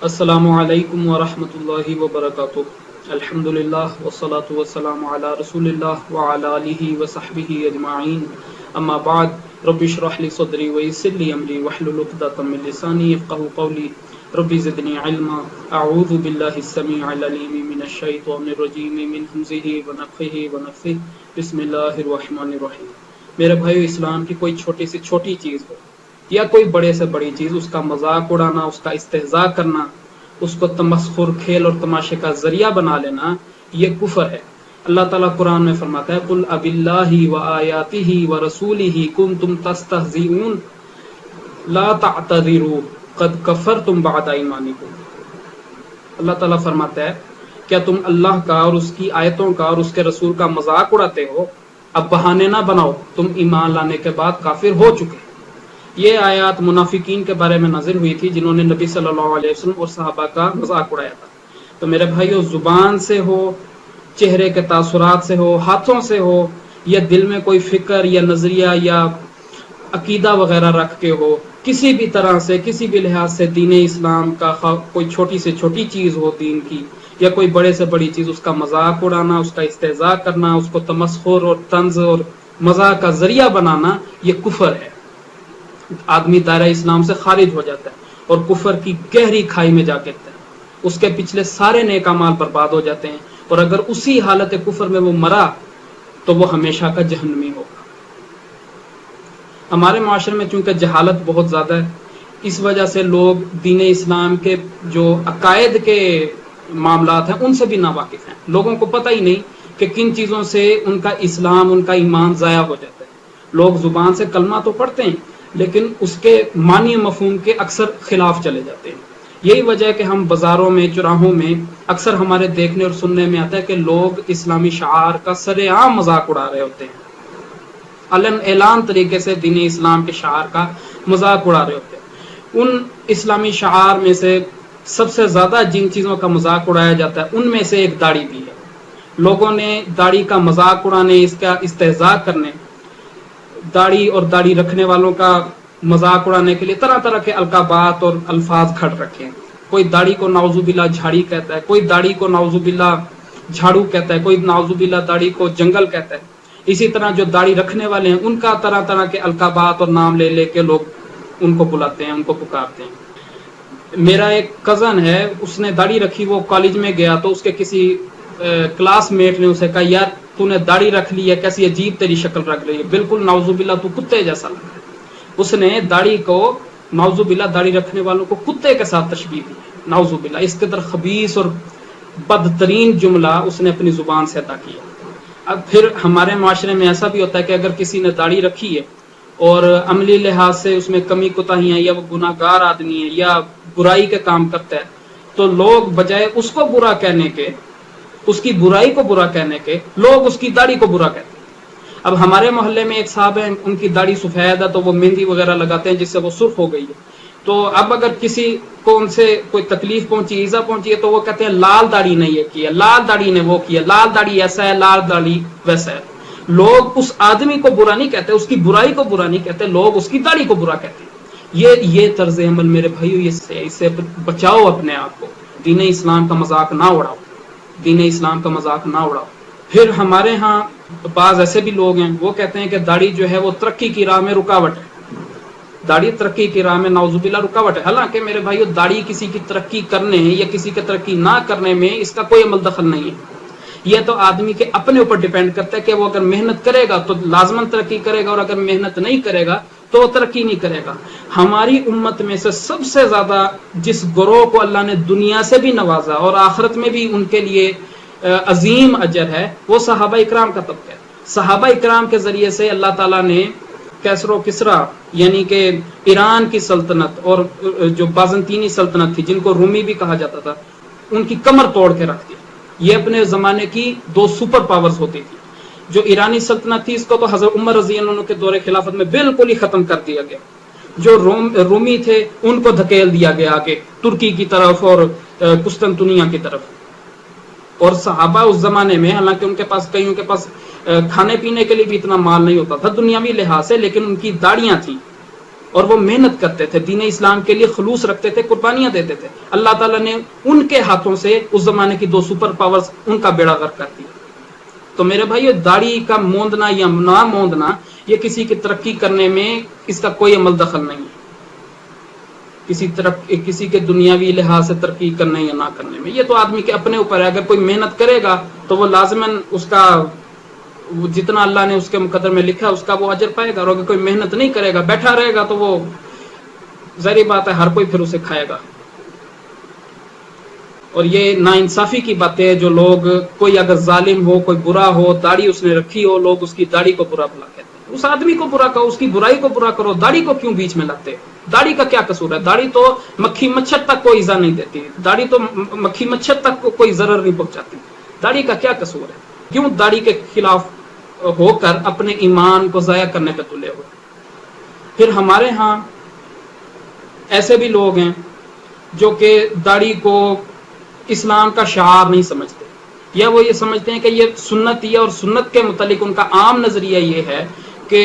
السلام علیکم ورحمۃ اللہ وبرکاتہ۔ الحمدللہ والصلاۃ والسلام علی رسول اللہ وعلی آلہ وصحبہ اجمعین، اما بعد رب اشرح لی صدری ویسر لی امری واحلل عقدۃ من لسانی یفقہوا قولی رب زدنی علما۔ اعوذ باللہ السمیع العلیم من الشیطان الرجیم من ہمزہ ونفخہ ونفثہ، بسم اللہ الرحمن الرحیم۔ میرے بھائیو، اسلام کی کوئی چھوٹی سے چھوٹی چیز ہو یا کوئی بڑے سے بڑی چیز، اس کا مذاق اڑانا، اس کا استہزاء کرنا، اس کو تمسخر، کھیل اور تماشے کا ذریعہ بنا لینا، یہ کفر ہے۔ اللہ تعالیٰ قرآن میں فرماتا ہے قل اب اللہ وآیاتہ ورسولہ کنتم تستہزئون لا تعتذروا قد کفرتم بعد ایمانکم۔ اللہ تعالیٰ فرماتا ہے کیا تم اللہ کا اور اس کی آیتوں کا اور اس کے رسول کا مذاق اڑاتے ہو؟ اب بہانے نہ بناؤ، تم ایمان لانے کے بعد کافر ہو چکے۔ یہ آیات منافقین کے بارے میں نازل ہوئی تھی جنہوں نے نبی صلی اللہ علیہ وسلم اور صحابہ کا مذاق اڑایا تھا۔ تو میرے بھائیو، زبان سے ہو، چہرے کے تاثرات سے ہو، ہاتھوں سے ہو، یا دل میں کوئی فکر یا نظریہ یا عقیدہ وغیرہ رکھ کے ہو، کسی بھی طرح سے، کسی بھی لحاظ سے دین اسلام کا کوئی چھوٹی سے چھوٹی چیز ہو دین کی، یا کوئی بڑے سے بڑی چیز، اس کا مذاق اڑانا، اس کا استہزاء کرنا، اس کو تمسخر اور طنز اور مذاق کا ذریعہ بنانا، یہ کفر ہے۔ آدمی دائرہ اسلام سے خارج ہو جاتا ہے اور کفر کی گہری کھائی میں جا گرتا ہے، اس کے پچھلے سارے نیک اعمال برباد ہو جاتے ہیں، اور اگر اسی حالت کفر میں وہ مرا تو وہ ہمیشہ کا جہنمی ہوگا۔ ہمارے معاشرے میں چونکہ جہالت بہت زیادہ ہے، اس وجہ سے لوگ دین اسلام کے جو عقائد کے معاملات ہیں ان سے بھی ناواقف ہیں۔ لوگوں کو پتہ ہی نہیں کہ کن چیزوں سے ان کا اسلام، ان کا ایمان ضائع ہو جاتا ہے۔ لوگ زبان سے کلمہ تو پڑھتے ہیں لیکن اس کے معنی مفہوم کے اکثر خلاف چلے جاتے ہیں۔ یہی وجہ ہے کہ ہم بازاروں میں، چوراہوں میں اکثر ہمارے دیکھنے اور سننے میں آتا ہے کہ لوگ اسلامی شعار کا سرے عام مذاق اڑا رہے ہوتے ہیں، علن اعلان طریقے سے دین اسلام کے شعار کا مذاق اڑا رہے ہوتے ہیں۔ ان اسلامی شعار میں سے سب سے زیادہ جن چیزوں کا مذاق اڑایا جاتا ہے ان میں سے ایک داڑھی بھی ہے۔ لوگوں نے داڑھی کا مذاق اڑانے، اس کا استہزاء کرنے، داڑھی اور داڑھی رکھنے والوں کا مذاق اڑانے کے لیے طرح طرح کے القابات اور الفاظ گھڑ رکھے ہیں۔ کوئی داڑھی کو نعوذ باللہ جھاڑی کہتا ہے، کوئی داڑھی کو نعوذ باللہ جھاڑو کہتا ہے، کوئی نعوذ باللہ داڑھی کو جنگل کہتا ہے۔ اسی طرح جو داڑھی رکھنے والے ہیں ان کا طرح طرح کے القابات اور نام لے لے کے لوگ ان کو بلاتے ہیں، ان کو پکارتے ہیں۔ میرا ایک کزن ہے، اس نے داڑھی رکھی، وہ کالج میں گیا تو اس کے کسی کلاس میٹ نے اسے کہا یار تو نے داڑھی رکھ لی ہے، کیسی عجیب تیری شکل رکھ رہی ہے، بالکل نعوذ باللہ تو کتے جیسا لگ رہا ہے۔ اس نے داڑھی کو، نعوذ باللہ داڑھی رکھنے والوں کو کتے کے ساتھ تشبیہ دی، نعوذ باللہ۔ اس قدر خبیث اور بدترین جملہ اس نے اپنی زبان سے ادا کیا۔ اب پھر ہمارے معاشرے میں ایسا بھی ہوتا ہے کہ اگر کسی نے داڑھی رکھی ہے اور عملی لحاظ سے اس میں کمی کوتاہیاں، یا وہ گناہ گار آدمی ہے یا برائی کے کام کرتا ہے، تو لوگ بجائے اس کو برا کہنے کے، اس کی برائی کو برا کہنے کے، لوگ اس کی داڑھی کو برا کہتے ہیں۔ اب ہمارے محلے میں ایک صاحب ہیں، ان کی داڑھی سفید ہے تو وہ مہندی وغیرہ لگاتے ہیں جس سے وہ سرخ ہو گئی ہے۔ تو اب اگر کسی کو ان سے کوئی تکلیف پہنچی، ایزا پہنچی ہے، تو وہ کہتے ہیں لال داڑھی نے یہ کیا، لال داڑھی نے وہ کیا، لال داڑھی ایسا ہے، لال داڑھی ویسا ہے۔ لوگ اس آدمی کو برا نہیں کہتے، اس کی برائی کو برا نہیں کہتے، لوگ اس کی داڑھی کو برا کہتے ہیں۔ یہ طرز عمل میرے بھائیو، اس سے بچاؤ اپنے آپ کو۔ دین اسلام کا مذاق نہ اڑاؤ، دین اسلام کا مذاق نہ اڑاؤ۔ پھر ہمارے ہاں بعض ایسے بھی لوگ ہیں، وہ کہتے ہیں کہ داڑھی جو ہے وہ ترقی کی راہ میں رکاوٹ ہے، داڑھی ترقی کی راہ میں نعوذ باللہ رکاوٹ ہے۔ حالانکہ میرے بھائیو، داڑھی کسی کی ترقی کرنے یا کسی کی ترقی نہ کرنے میں اس کا کوئی عمل دخل نہیں ہے۔ یہ تو آدمی کے اپنے اوپر ڈیپینڈ کرتا ہے کہ وہ اگر محنت کرے گا تو لازماً ترقی کرے گا، اور اگر محنت نہیں کرے گا تو وہ ترقی نہیں کرے گا۔ ہماری امت میں سے سب سے زیادہ جس گروہ کو اللہ نے دنیا سے بھی نوازا اور آخرت میں بھی ان کے لیے عظیم اجر ہے، وہ صحابہ اکرام کا طبقہ ہے۔ صحابہ اکرام کے ذریعے سے اللہ تعالیٰ نے کیسر و کسریٰ، یعنی کہ ایران کی سلطنت اور جو بازنطینی سلطنت تھی، جن کو رومی بھی کہا جاتا تھا، ان کی کمر توڑ کے رکھ دیا۔ یہ اپنے زمانے کی دو سپر پاورز ہوتی تھی۔ جو ایرانی سلطنت تھی، اس کو تو حضرت عمر رضی اللہ عنہ کے دور خلافت میں بالکل ہی ختم کر دیا گیا۔ جو رومی تھے ان کو دھکیل دیا گیا آگے ترکی کی طرف اور قسطنطنیہ کی طرف۔ اور صحابہ اس زمانے میں، حالانکہ ان کے پاس، کئیوں کے پاس کھانے پینے کے لیے بھی اتنا مال نہیں ہوتا تھا دنیاوی لحاظ سے، لیکن ان کی داڑیاں تھیں، اور وہ محنت کرتے تھے، دین اسلام کے لیے خلوص رکھتے تھے، قربانیاں دیتے تھے، اللہ تعالیٰ نے ان کے ہاتھوں سے اس زمانے کی 2 سپر پاورز ان کا بیڑا غرق کر دیا۔ تو میرے بھائیو، داڑھی کا موندنا یا نہ موندنا یہ کسی کی ترقی کرنے میں اس کا کوئی عمل دخل نہیں ہے، کسی کے دنیاوی لحاظ سے ترقی کرنے یا نہ کرنے میں، یہ تو آدمی کے اپنے اوپر ہے۔ اگر کوئی محنت کرے گا تو وہ لازماً اس کا جتنا اللہ نے اس کے مقدر میں لکھا اس کا وہ اجر پائے گا، اور اگر کوئی محنت نہیں کرے گا، بیٹھا رہے گا، تو وہ ظاہری بات ہے ہر کوئی پھر اسے کھائے گا۔ اور یہ ناانصافی کی باتیں ہے، جو لوگ، کوئی اگر ظالم ہو، کوئی برا ہو، داڑھی اس نے رکھی ہو، لوگ اس کی داڑھی کو برا بلا کہتے ہیں۔ اس آدمی کو برا کرو، اس کی برائی کو برا کرو، داڑھی کو کیوں بیچ میں لاتے؟ داڑھی کا کیا قصور ہے؟ داڑھی تو مکھی مچھر تک کوئی ایذا نہیں دیتی، داڑھی تو مکھی مچھر تک کوئی ضرر نہیں پہنچاتی، داڑھی کا کیا قصور ہے؟ کیوں داڑھی کے خلاف ہو کر اپنے ایمان کو ضائع کرنے پہ تلے ہوئے؟ پھر ہمارے ہاں ایسے بھی لوگ ہیں جو کہ داڑھی کو اسلام کا شعار نہیں سمجھتے، یا وہ یہ سمجھتے ہیں کہ یہ سنت ہی ہے، اور سنت کے متعلق ان کا عام نظریہ یہ ہے کہ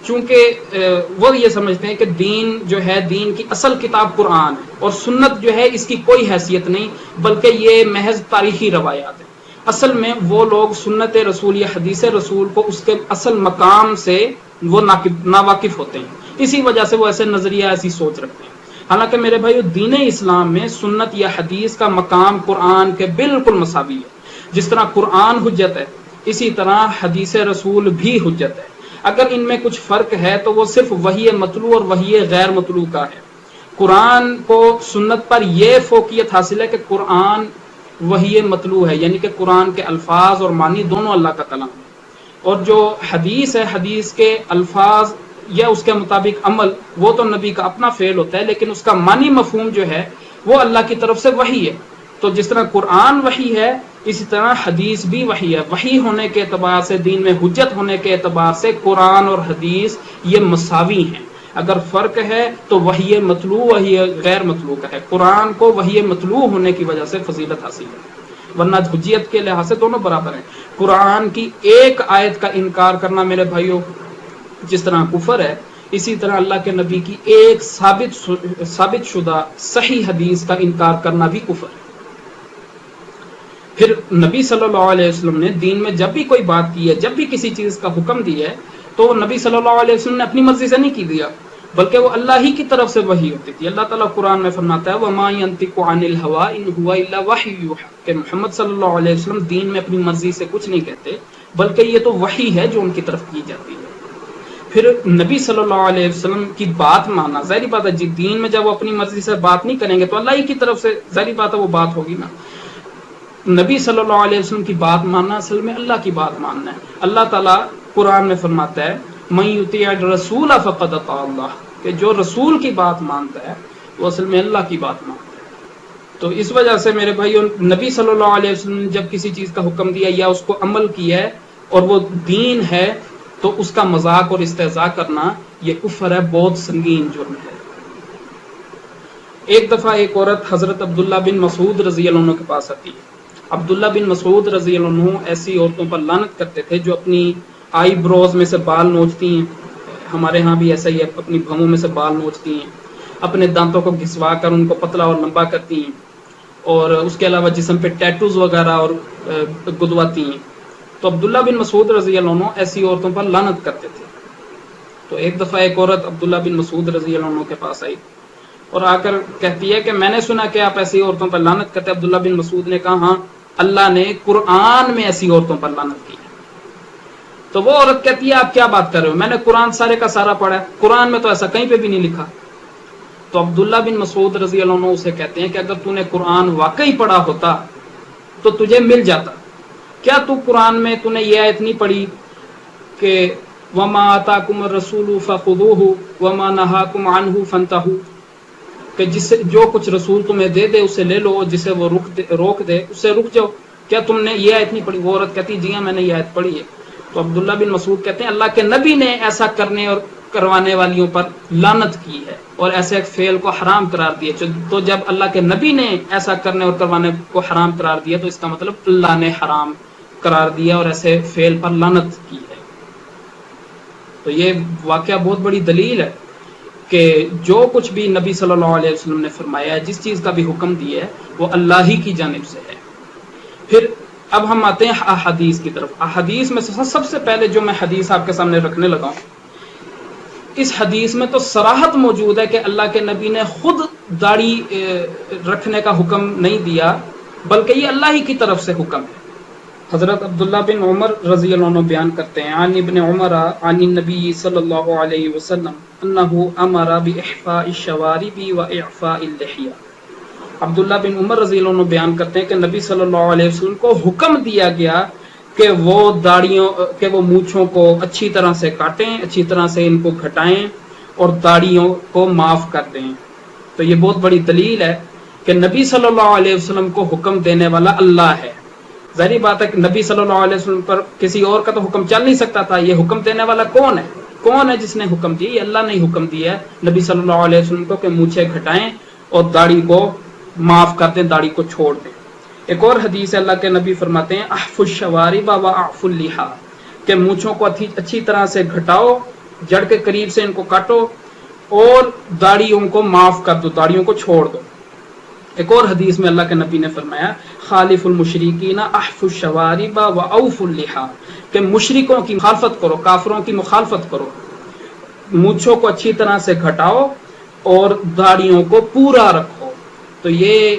چونکہ وہ یہ سمجھتے ہیں کہ دین جو ہے، دین کی اصل کتاب قرآن ہے، اور سنت جو ہے اس کی کوئی حیثیت نہیں، بلکہ یہ محض تاریخی روایات ہیں۔ اصل میں وہ لوگ سنت رسول یا حدیث رسول کو اس کے اصل مقام سے وہ ناواقف ہوتے ہیں، اسی وجہ سے وہ ایسے نظریہ، ایسی سوچ رکھتے ہیں۔ حالانکہ میرے بھائیو، دین اسلام میں سنت یا حدیث کا مقام قرآن کے بالکل مساوی ہے۔ جس طرح قرآن حجت ہے، اسی طرح حدیث رسول بھی حجت ہے۔ اگر ان میں کچھ فرق ہے تو وہ صرف وحی مطلوع اور وحی غیر مطلوع کا ہے۔ قرآن کو سنت پر یہ فوقیت حاصل ہے کہ قرآن وحی مطلوع ہے، یعنی کہ قرآن کے الفاظ اور معنی دونوں اللہ کا کلام ہے، اور جو حدیث ہے، حدیث کے الفاظ یا اس کے مطابق عمل، وہ تو نبی کا اپنا فعل ہوتا ہے، لیکن اس کا معنی مفہوم جو ہے وہ اللہ کی طرف سے وحی ہے۔ تو جس طرح قرآن وحی ہے، اسی طرح حدیث بھی وحی ہے۔ وحی ہونے کے اعتبار سے، دین میں حجت ہونے کے اعتبار سے قرآن اور حدیث یہ مساوی ہیں۔ اگر فرق ہے تو وحی مطلوع وحی غیر مطلوع کا ہے۔ قرآن کو وحی مطلوع ہونے کی وجہ سے فضیلت حاصل ہے، ورنہ حجیت کے لحاظ سے دونوں برابر ہیں۔ قرآن کی ایک آیت کا انکار کرنا میرے بھائیوں جس طرح کفر ہے، اسی طرح اللہ کے نبی کی ایک ثابت شدہ صحیح حدیث کا انکار کرنا بھی کفر ہے۔ پھر نبی صلی اللہ علیہ وسلم نے دین میں جب بھی کوئی بات کی ہے، جب بھی کسی چیز کا حکم دیا ہے، تو نبی صلی اللہ علیہ وسلم نے اپنی مرضی سے نہیں کی دیا، بلکہ وہ اللہ ہی کی طرف سے وحی ہوتی تھی۔ اللہ تعالیٰ قرآن میں فرماتا ہے وَمَا يَنطِقُ عَنِ الْهَوَىٰ إِنْ هُوَ إِلَّا وَحْيٌ يُوحَىٰ، کہ محمد صلی اللہ علیہ وسلم دین میں اپنی مرضی سے کچھ نہیں کہتے، بلکہ یہ تو وحی ہے جو ان کی طرف کی جاتی ہے۔ پھر نبی صلی اللہ علیہ وسلم کی بات ماننا، ظاہری بات ہے جی، دین میں جب وہ اپنی مرضی سے بات نہیں کریں گے تو اللہ ہی کی طرف سے ظاہری بات ہے وہ بات ہوگی نا۔ نبی صلی اللہ علیہ وسلم کی بات ماننا اصل میں اللہ کی بات ماننا ہے۔ اللہ تعالیٰ قرآن میں فرماتا ہے مَن يُطِعِ الرَّسُولَ فَقَدْ أَطَاعَ اللَّهَ، کہ جو رسول کی بات مانتا ہے وہ اصل میں اللہ کی بات مانتا ہے۔ تو اس وجہ سے میرے بھائیوں، نبی صلی اللہ علیہ وسلم نے جب کسی چیز کا حکم دیا یا اس کو عمل کیا ہے اور وہ دین ہے، تو اس کا مذاق اور استہزاء کرنا یہ کفر ہے، بہت سنگین جرم ہے۔ ایک دفعہ ایک عورت حضرت عبداللہ بن مسعود رضی اللہ عنہ کے پاس آتی ہے۔ عبداللہ بن مسعود رضی اللہ عنہ ایسی عورتوں پر لعنت کرتے تھے جو اپنی آئی بروز میں سے بال نوچتی ہیں، ہمارے ہاں بھی ایسا ہی ہے، اپنی بھووں میں سے بال نوچتی ہیں، اپنے دانتوں کو گھسوا کر ان کو پتلا اور لمبا کرتی ہیں، اور اس کے علاوہ جسم پہ ٹیٹوز وغیرہ اور گدواتی ہیں۔ تو عبداللہ بن مسعود رضی اللہ عنہ ایسی عورتوں پر لعنت کرتے تھے۔ تو ایک دفعہ ایک عورت عبداللہ بن مسعود رضی اللہ عنہ کے پاس آئی اور آ کر کہتی ہے کہ میں نے سنا کہ آپ ایسی عورتوں پر لعنت کرتے۔ عبداللہ بن مسعود نے کہا ہاں، اللہ نے قرآن میں ایسی عورتوں پر لعنت کی ہے۔ تو وہ عورت کہتی ہے آپ کیا بات کر رہے ہو، میں نے قرآن سارے کا سارا پڑھا ہے، قرآن میں تو ایسا کہیں پہ بھی نہیں لکھا۔ تو عبداللہ بن مسعود رضی اللہ عنہ اسے کہتے ہیں کہ اگر تو نے قرآن واقعی پڑھا ہوتا تو تجھے مل جاتا۔ کیا تو قرآن میں تو نے یہ آیت نہیں پڑھی کہ وَمَا آتَاكُمُ الرَّسُولُ فَخُذُوهُ وَمَا نَهَاكُمْ عَنْهُ فَانْتَهُوا، کہ جس سے جو کچھ رسول تمہیں دے دے اسے لے لو، جسے وہ روک دے اس سے رک جاؤ۔ کیا تم نے یہ آیت نہیں پڑھی؟ وہ عورت کہتی جی ہاں میں نے یہ آیت پڑھی ہے۔ تو عبداللہ بن مسعود کہتے ہیں اللہ کے نبی نے ایسا کرنے اور کروانے والیوں پر لعنت کی ہے اور ایسے ایک فعل کو حرام قرار دیا۔ تو جب اللہ کے نبی نے ایسا کرنے اور کروانے کو حرام قرار دیا تو اس کا مطلب اللہ نے حرام قرار دیا اور ایسے فعل پر لعنت کی ہے۔ تو یہ واقعہ بہت بڑی دلیل ہے کہ جو کچھ بھی نبی صلی اللہ علیہ وسلم نے فرمایا ہے، جس چیز کا بھی حکم دیا ہے، وہ اللہ ہی کی جانب سے ہے۔ پھر اب ہم آتے ہیں احادیث کی طرف۔ احادیث میں سب سے پہلے جو میں حدیث آپ کے سامنے رکھنے لگا ہوں، اس حدیث میں تو صراحت موجود ہے کہ اللہ کے نبی نے خود داڑھی رکھنے کا حکم نہیں دیا، بلکہ یہ اللہ ہی کی طرف سے حکم ہے۔ حضرت عبداللہ بن عمر رضی اللہ عنہ بیان کرتے ہیں، عن ابن عمر عن النبی صلی اللہ علیہ وسلم انہ امر باحفاء الشوارب واعفاء اللحیہ۔ عبداللہ بن عمر رضی اللہ عنہ بیان کرتے ہیں کہ نبی صلی اللہ علیہ وسلم کو حکم دیا گیا کہ وہ وہ مونچھوں کو اچھی طرح سے کاٹیں، اچھی طرح سے ان کو گھٹائیں اور داڑھیوں کو معاف کر دیں۔ تو یہ بہت بڑی دلیل ہے کہ نبی صلی اللہ علیہ وسلم کو حکم دینے والا اللہ ہے۔ ظاہری بات ہے کہ نبی صلی اللہ علیہ وسلم پر کسی اور کا تو حکم چل نہیں سکتا تھا۔ یہ حکم دینے والا کون ہے جس نے حکم دیا؟ یہ اللہ نے حکم دیا ہے نبی صلی اللہ علیہ وسلم کو کہ مونچھیں گھٹائیں اور داڑھی کو معاف کر دیں، داڑھی کو چھوڑ دیں۔ ایک اور حدیث ہے، اللہ کے نبی فرماتے ہیں احفوا الشوارب واعفوا اللحى، کہ مونچھوں کو اچھی طرح سے گھٹاؤ، جڑ کے قریب سے ان کو کاٹو اور داڑھیوں کو معاف کر دو، داڑھیوں کو چھوڑ دو۔ ایک اور حدیث میں اللہ کے نبی نے فرمایا خالف المشرکین احفوا الشوارب واوفوا اللحى، کہ مشرکوں کی مخالفت کرو، کافروں کی مخالفت کرو، مونچھوں کو اچھی طرح سے گھٹاؤ اور داڑھیوں کو پورا رکھو۔ تو یہ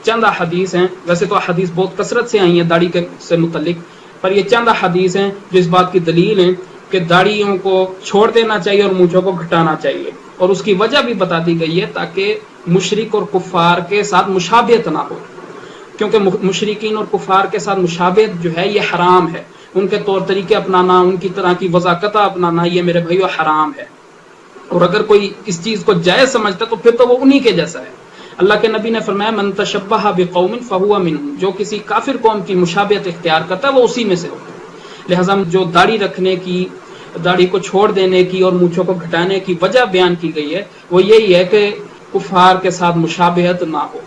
چند احادیث ہیں، ویسے تو احادیث بہت کثرت سے آئی ہیں داڑھی سے متعلق، پر یہ چند احادیث ہیں جو اس بات کی دلیل ہیں کہ داڑھیوں کو چھوڑ دینا چاہیے اور مونچھوں کو گھٹانا چاہیے، اور اس کی وجہ بھی بتا دی گئی ہے تاکہ مشرک اور کفار کے ساتھ مشابہت نہ ہو، کیونکہ مشرکین اور کفار کے ساتھ مشابہت جو ہے یہ حرام ہے، ان کے طور طریقے اپنانا، ان کی طرح کی وضاقتہ اپنانا، یہ میرے بھائیو حرام ہے۔ اور اگر کوئی اس چیز کو جائز سمجھتا تو پھر تو وہ انہی کے جیسا ہے۔ اللہ کے نبی نے فرمایا من تشبہ بقوم فہو منہم، جو کسی کافر قوم کی مشابہت اختیار کرتا ہے وہ اسی میں سے ہوتا ہے۔ لہٰذا جو داڑھی رکھنے کی، داڑھی کو چھوڑ دینے کی اور مونچھوں کو گھٹانے کی وجہ بیان کی گئی ہے وہ یہی ہے کہ کفار کے ساتھ مشابہت نہ ہو۔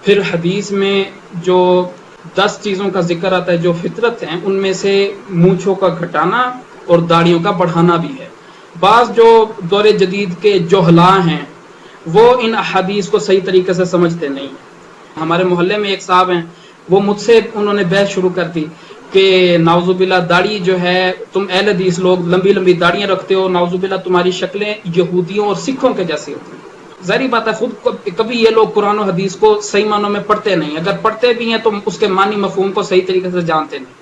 پھر حدیث میں جو 10 چیزوں کا ذکر آتا ہے جو فطرت ہیں، ان میں سے مونچھوں کا گھٹانا اور داڑھیوں کا بڑھانا بھی ہے۔ بعض جو دور جدید کے جہلا ہیں وہ ان احادیث کو صحیح طریقے سے سمجھتے نہیں۔ ہمارے محلے میں ایک صاحب ہیں، وہ مجھ سے انہوں نے بحث شروع کر دی کہ نعوذ باللہ داڑھی جو ہے، تم اہل حدیث لوگ لمبی لمبی داڑیاں رکھتے ہو، نعوذ باللہ تمہاری شکلیں یہودیوں اور سکھوں کے جیسی ہوتی ہیں۔ ظاہری بات ہے خود کبھی یہ لوگ قرآن و حدیث کو صحیح معنوں میں پڑھتے نہیں، اگر پڑھتے بھی ہیں تو اس کے معنی مفہوم کو صحیح طریقے سے جانتے نہیں۔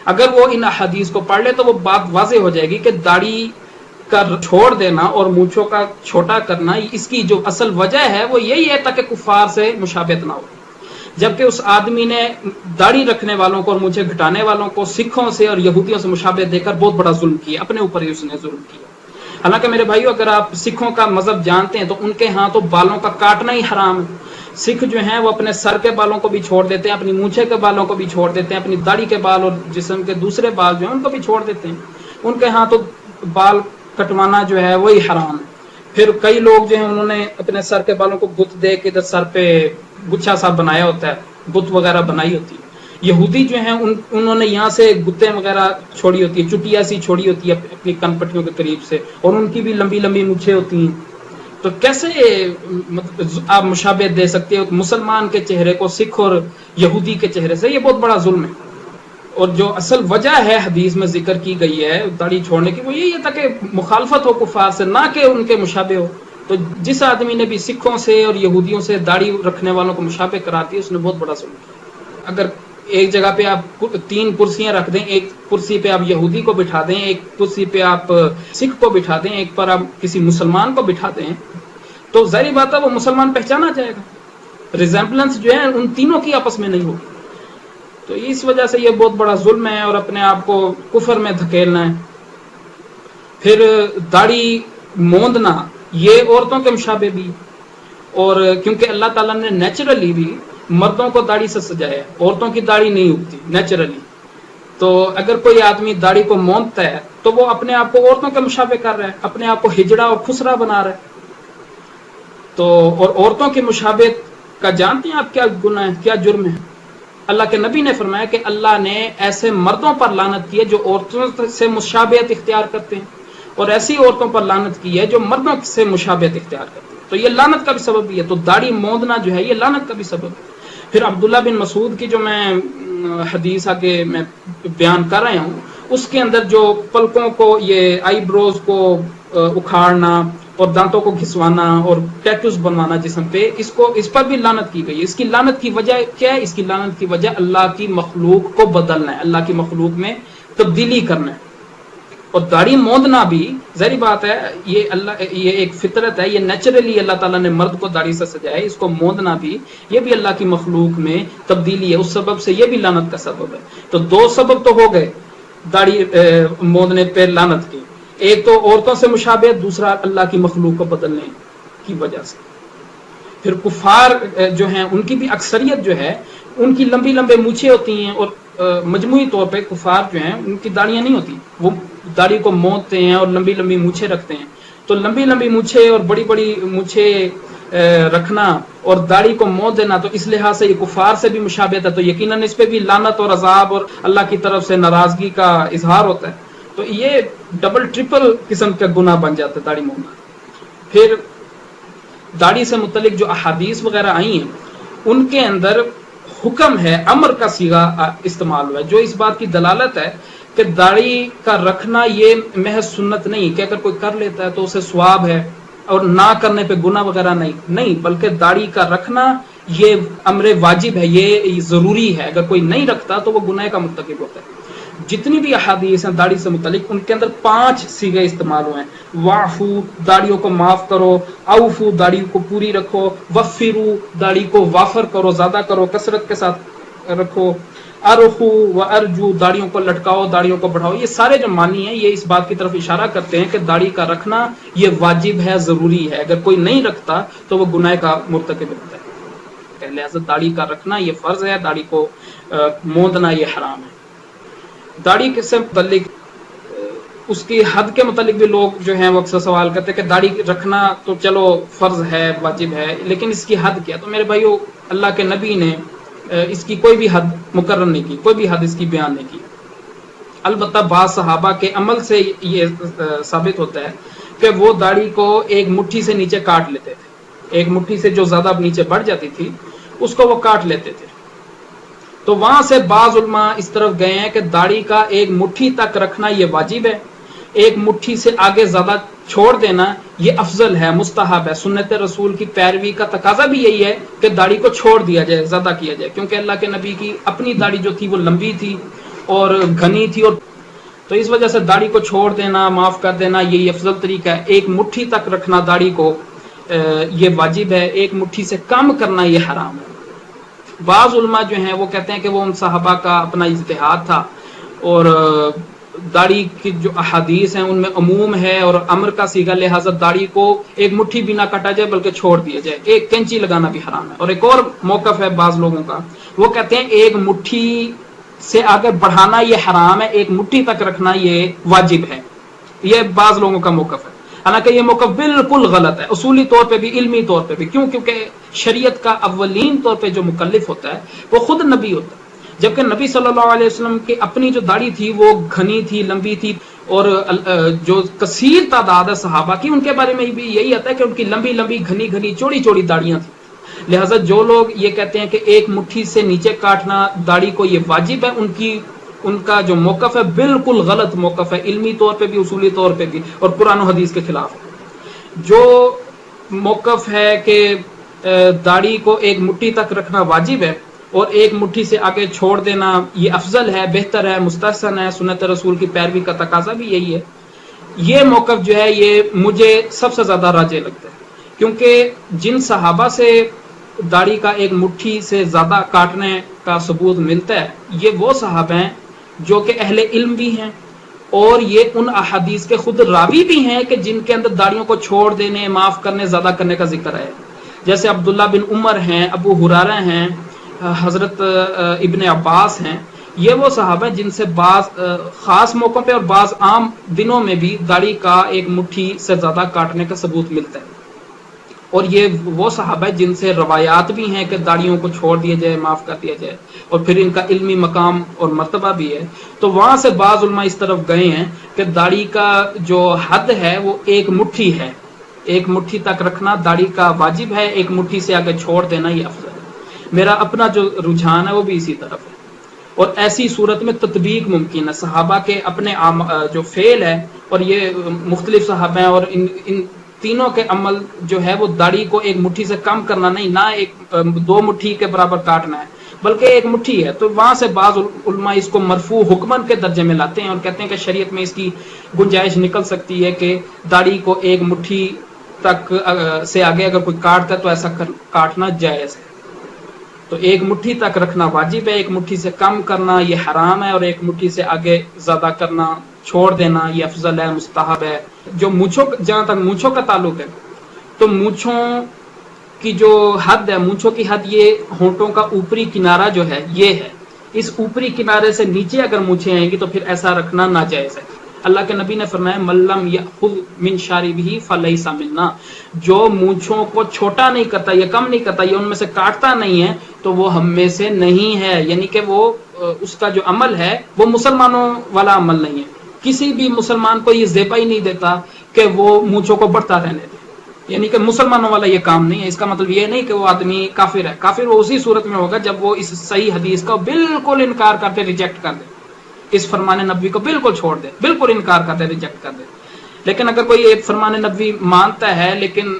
اگر وہ ان احادیث کو پڑھ لے تو وہ بات واضح ہو جائے گی کہ داڑھی کا چھوڑ دینا اور مونچھوں کا چھوٹا کرنا، اس کی جو اصل وجہ ہے وہ یہی ہے تاکہ کفار سے مشابہت نہ ہو، جبکہ اس آدمی نے داڑھی رکھنے والوں کو اور مونچھیں گھٹانے والوں کو سکھوں سے اور یہودیوں سے مشابہت دے کر بہت بڑا ظلم کیا، اپنے اوپر ہی اس نے ظلم کیا۔ حالانکہ میرے بھائیو اگر آپ سکھوں کا مذہب جانتے ہیں تو ان کے ہاں تو بالوں کا کاٹنا ہی حرام ہے۔ سکھ جو ہیں وہ اپنے سر کے بالوں کو بھی چھوڑ دیتے ہیں، اپنی مونچھے کے بالوں کو بھی چھوڑ دیتے ہیں، اپنی داڑھی کے بال اور جسم کے دوسرے بال جو ہیں ان کو بھی چھوڑ دیتے ہیں۔ ان کے ہاں تو بال کٹوانا جو ہے وہی حرام ہے۔ پھر کئی لوگ جو ہیں انہوں نے اپنے سر کے بالوں کو گت دے کے ادھر سر پہ گچھا سا بنایا ہوتا ہے، گت وغیرہ بنائی ہوتی ہے۔ یہودی جو ہیں انہوں نے یہاں سے گتیں وغیرہ چھوڑی ہوتی ہے، چٹیا سی چھوڑی ہوتی ہے اپنی کن پٹیوں کے قریب سے، اور ان کی بھی لمبی لمبی مونچھیں ہوتی ہیں۔ تو کیسے آپ مشابہت دے سکتے ہو مسلمان کے چہرے کو سکھ اور یہودی کے چہرے سے؟ یہ بہت بڑا ظلم ہے۔ اور جو اصل وجہ ہے حدیث میں ذکر کی گئی ہے داڑھی چھوڑنے کی وہ یہی ہے تاکہ مخالفت ہو کفار سے، نہ کہ ان کے مشابہ ہو۔ تو جس آدمی نے بھی سکھوں سے اور یہودیوں سے داڑھی رکھنے والوں کو مشابہ کرا دی اس نے بہت بڑا ظلم کیا۔ اگر ایک جگہ پہ آپ 3 کرسیاں رکھ دیں، ایک کرسی پہ آپ یہودی کو بٹھا دیں، ایک کرسی پہ آپ سکھ کو بٹھا دیں، ایک پر آپ کسی مسلمان کو بٹھا دیں، تو ظاہری بات ہے وہ مسلمان پہچانا جائے گا۔ ریزمبلنس جو ہے ان تینوں کی آپس میں نہیں ہوگی۔ تو اس وجہ سے یہ بہت بڑا ظلم ہے اور اپنے آپ کو کفر میں دھکیلنا ہے۔ پھر داڑھی موندنا یہ عورتوں کے مشابہ بھی، اور کیونکہ اللہ تعالیٰ نے نیچرلی بھی مردوں کو داڑھی سے سجایا ہے، عورتوں کی داڑھی نہیں اگتی نیچرلی۔ تو اگر کوئی آدمی داڑھی کو موندتا ہے تو وہ اپنے آپ کو عورتوں کے مشابہ کر رہا ہے، اپنے آپ کو ہجڑا اور خسرا بنا رہا ہے۔ تو اور عورتوں کی مشابہت کا جانتے ہیں آپ کیا گناہ ہے، کیا جرم ہے؟ اللہ کے نبی نے فرمایا کہ اللہ نے ایسے مردوں پر لعنت کی ہے جو عورتوں سے مشابہت اختیار کرتے ہیں، اور ایسی عورتوں پر لعنت کی ہے جو مردوں سے مشابہت اختیار کرتی ہے، تو یہ لعنت کا بھی سبب بھی ہے۔ تو داڑھی موندنا جو ہے یہ لعنت کا بھی سبب ہے۔ پھر عبداللہ بن مسعود کی جو میں حدیث آگے میں بیان کر رہا ہوں، اس کے اندر جو پلکوں کو، یہ آئی بروز کو اکھاڑنا اور دانتوں کو گھسوانا اور ٹیٹوز بنوانا جسم پہ، اس پر بھی لعنت کی گئی ہے۔ اس کی لعنت کی وجہ کیا ہے؟ اس کی لعنت کی وجہ اللہ کی مخلوق کو بدلنا ہے، اللہ کی مخلوق میں تبدیلی کرنا ہے۔ اور داڑھی موندنا بھی ظاہری بات ہے، یہ ایک فطرت ہے، یہ نیچرلی اللہ تعالیٰ نے مرد کو داڑھی سے سجایا ہے، اس کو موندنا بھی یہ بھی اللہ کی مخلوق میں تبدیلی ہے، اس سبب سے یہ بھی لعنت کا سبب ہے۔ تو دو سبب تو ہو گئے داڑھی موندنے پہ لعنت کی، ایک تو عورتوں سے مشابہت، دوسرا اللہ کی مخلوق کو بدلنے کی وجہ سے۔ پھر کفار جو ہیں ان کی بھی اکثریت جو ہے ان کی لمبی لمبے مونچھیں ہوتی ہیں، اور مجموعی طور پہ کفار جو ہیں ان کی داڑیاں نہیں ہوتی، وہ داڑھی کو موندتے ہیں اور لمبی لمبی مونچھیں رکھتے ہیں۔ تو لمبی لمبی مونچھیں اور بڑی بڑی مونچھیں رکھنا اور داڑھی کو موند دینا، تو اس لحاظ سے یہ کفار سے بھی مشابہت ہے، تو یقیناً اس پہ بھی لعنت اور عذاب اور اللہ کی طرف سے ناراضگی کا اظہار ہوتا ہے۔ تو یہ ڈبل ٹرپل قسم کا گناہ بن جاتا ہے داڑھی موندنا۔ پھر داڑھی سے متعلق جو احادیث وغیرہ آئی ہیں ان کے اندر حکم ہے، امر کا صیغہ استعمال ہوا ہے، جو اس بات کی دلالت ہے کہ داڑھی کا رکھنا یہ محض سنت نہیں کہ اگر کوئی کر لیتا ہے تو اسے ثواب ہے اور نہ کرنے پہ گناہ وغیرہ نہیں، بلکہ داڑھی کا رکھنا یہ امر واجب ہے، یہ ضروری ہے، اگر کوئی نہیں رکھتا تو وہ گناہ کا مرتکب ہوتا ہے۔ جتنی بھی احادیث ہیں داڑھی سے متعلق ان کے اندر 5 صیغے استعمال ہوئے ہیں۔ واعفو، داڑھیوں کو معاف کرو، اوفو، داڑھی کو پوری رکھو، وفرو، داڑھی کو وافر کرو، زیادہ کرو، کثرت کے ساتھ رکھو، ارخو و ارجو، داڑھیوں کو لٹکاؤ، داڑھیوں کو بڑھاؤ۔ یہ سارے جو معنی ہیں یہ اس بات کی طرف اشارہ کرتے ہیں کہ داڑھی کا رکھنا یہ واجب ہے، ضروری ہے، اگر کوئی نہیں رکھتا تو وہ گناہ کا مرتکب ہوتا ہے۔ لہذا داڑھی کا رکھنا یہ فرض ہے، داڑھی کو موندنا یہ حرام ہے۔ داڑھی سے متعلق اس کی حد کے متعلق بھی لوگ جو ہیں وہ اکثر سوال کرتے ہیں کہ داڑھی رکھنا تو چلو فرض ہے، واجب ہے، لیکن اس کی حد کیا؟ تو میرے بھائیو، اللہ کے نبی نے اس کی کوئی بھی حد مقرر نہیں کی، کوئی بھی حد اس کی بیان نہیں کی۔ البتہ بعض صحابہ کے عمل سے یہ ثابت ہوتا ہے کہ وہ داڑھی کو ایک مٹھی سے نیچے کاٹ لیتے تھے، ایک مٹھی سے جو زیادہ نیچے بڑھ جاتی تھی اس کو وہ کاٹ لیتے تھے۔ تو وہاں سے بعض علماء اس طرف گئے ہیں کہ داڑھی کا ایک مٹھی تک رکھنا یہ واجب ہے، ایک مٹھی سے آگے زیادہ چھوڑ دینا یہ افضل ہے، مستحب ہے۔ سنت رسول کی پیروی کا تقاضا بھی یہی ہے کہ داڑھی کو چھوڑ دیا جائے، زیادہ کیا جائے، کیونکہ اللہ کے نبی کی اپنی داڑھی جو تھی وہ لمبی تھی اور گھنی تھی، اور تو اس وجہ سے داڑھی کو چھوڑ دینا، معاف کر دینا یہ افضل طریقہ ہے۔ ایک مٹھی تک رکھنا داڑھی کو یہ واجب ہے، ایک مٹھی سے کم کرنا یہ حرام ہے۔ بعض علماء جو ہیں وہ کہتے ہیں کہ وہ ان صحابہ کا اپنا اجتہاد تھا، اور داڑھی کی جو احادیث ہیں ان میں عموم ہے اور امر کا صیغہ، لہذا داڑھی کو ایک مٹھی بھی نہ کاٹا جائے بلکہ چھوڑ دیا جائے، ایک کینچی لگانا بھی حرام ہے۔ اور ایک اور موقف ہے بعض لوگوں کا، وہ کہتے ہیں ایک مٹھی سے آگے بڑھانا یہ حرام ہے، ایک مٹھی تک رکھنا یہ واجب ہے۔ یہ بعض لوگوں کا موقف ہے، حالانکہ یہ موقف بالکل غلط ہے، اصولی طور پہ بھی، علمی طور پہ بھی۔ کیونکہ شریعت کا اولین طور پہ جو مکلف ہوتا ہے وہ خود نبی ہوتا ہے، جبکہ نبی صلی اللہ علیہ وسلم کی اپنی جو داڑھی تھی وہ گھنی تھی، لمبی تھی، اور جو کثیر تعداد ہے صحابہ کی ان کے بارے میں بھی یہی آتا ہے کہ ان کی لمبی لمبی گھنی گھنی چوڑی چوڑی داڑیاں تھیں۔ لہٰذا جو لوگ یہ کہتے ہیں کہ ایک مٹھی سے نیچے کاٹنا داڑھی کو یہ واجب ہے، ان کا جو موقف ہے بالکل غلط موقف ہے، علمی طور پہ بھی، اصولی طور پہ بھی، اور قرآن و حدیث کے خلاف ہے۔ جو موقف ہے کہ داڑھی کو ایک مٹھی تک رکھنا واجب ہے اور ایک مٹھی سے آگے چھوڑ دینا یہ افضل ہے، بہتر ہے، مستحسن ہے، سنت رسول کی پیروی کا تقاضا بھی یہی ہے، یہ موقف جو ہے یہ مجھے سب سے زیادہ راجح لگتا ہے۔ کیونکہ جن صحابہ سے داڑھی کا ایک مٹھی سے زیادہ کاٹنے کا ثبوت ملتا ہے یہ وہ صحابہ ہیں جو کہ اہل علم بھی ہیں، اور یہ ان احادیث کے خود راوی بھی ہیں کہ جن کے اندر داڑھیوں کو چھوڑ دینے، معاف کرنے، زیادہ کرنے کا ذکر ہے، جیسے عبداللہ بن عمر ہیں، ابو ہریرہ ہیں، حضرت ابن عباس ہیں۔ یہ وہ صحابہ ہیں جن سے بعض خاص موقعوں پہ اور بعض عام دنوں میں بھی داڑھی کا ایک مٹھی سے زیادہ کاٹنے کا ثبوت ملتا ہے۔ اور یہ وہ صحابہ ہیں جن سے روایات بھی ہیں کہ داڑھیوں کو چھوڑ دیا جائے، معاف کر دیا جائے، اور پھر ان کا علمی مقام اور مرتبہ بھی ہے. تو وہاں سے بعض علماء اس طرف گئے ہیں کہ داڑھی کا جو حد ہے وہ ایک مٹھی ہے، ایک مٹھی تک رکھنا داڑھی کا واجب ہے، ایک مٹھی سے آگے چھوڑ دینا یہ افضل ہے. میرا اپنا جو رجحان ہے وہ بھی اسی طرف ہے. اور ایسی صورت میں تطبیق ممکن ہے، صحابہ کے اپنے جو فعل ہے، اور یہ مختلف صحابہ ہیں، اور ان تینوں کے عمل جو ہے وہ داڑھی کو ایک مٹھی سے کم کرنا نہیں، نہ ایک 2 مٹھی کے برابر کاٹنا ہے، بلکہ ایک مٹھی ہے. تو وہاں سے بعض علماء اس کو مرفوع حکمن کے درجے میں لاتے ہیں اور کہتے ہیں کہ شریعت میں اس کی گنجائش نکل سکتی ہے کہ داڑھی کو ایک مٹھی تک سے آگے اگر کوئی کاٹتا ہے تو ایسا کاٹنا جائز ہے. تو ایک مٹھی تک رکھنا واجب ہے، ایک مٹھی سے کم کرنا یہ حرام ہے، اور ایک مٹھی سے آگے زیادہ کرنا، چھوڑ دینا یہ افضل ہے، مستحب ہے. جو مونچھوں، جہاں تک مونچھوں کا تعلق ہے تو مونچھوں کی جو حد ہے، مونچھوں کی حد یہ ہونٹوں کا اوپری کنارہ جو ہے یہ ہے. اس اوپری کنارے سے نیچے اگر مونچھیں آئیں گی تو پھر ایسا رکھنا ناجائز ہے. اللہ کے نبی نے فرمایا ملم یأخذ من شاربہ فلیس منا، جو مونچھوں کو چھوٹا نہیں کرتا یا کم نہیں کرتا یا ان میں سے کاٹتا نہیں ہے تو وہ ہم میں سے نہیں ہے. یعنی کہ وہ اس کا جو عمل ہے وہ مسلمانوں والا عمل نہیں ہے. کسی بھی مسلمان کو یہ زیبا ہی نہیں دیتا کہ وہ مونچھوں کو بڑھتا رہنے دے، یعنی کہ مسلمانوں والا یہ کام نہیں ہے. اس کا مطلب یہ نہیں کہ وہ آدمی کافر ہے. کافر وہ اسی صورت میں ہوگا جب وہ اس صحیح حدیث کا بالکل انکار کرتے، ریجیکٹ کر دے، اس فرمان نبوی کو بالکل چھوڑ دے، بالکل انکار کرتے، ریجیکٹ کر دے. لیکن اگر کوئی ایک فرمان نبوی مانتا ہے لیکن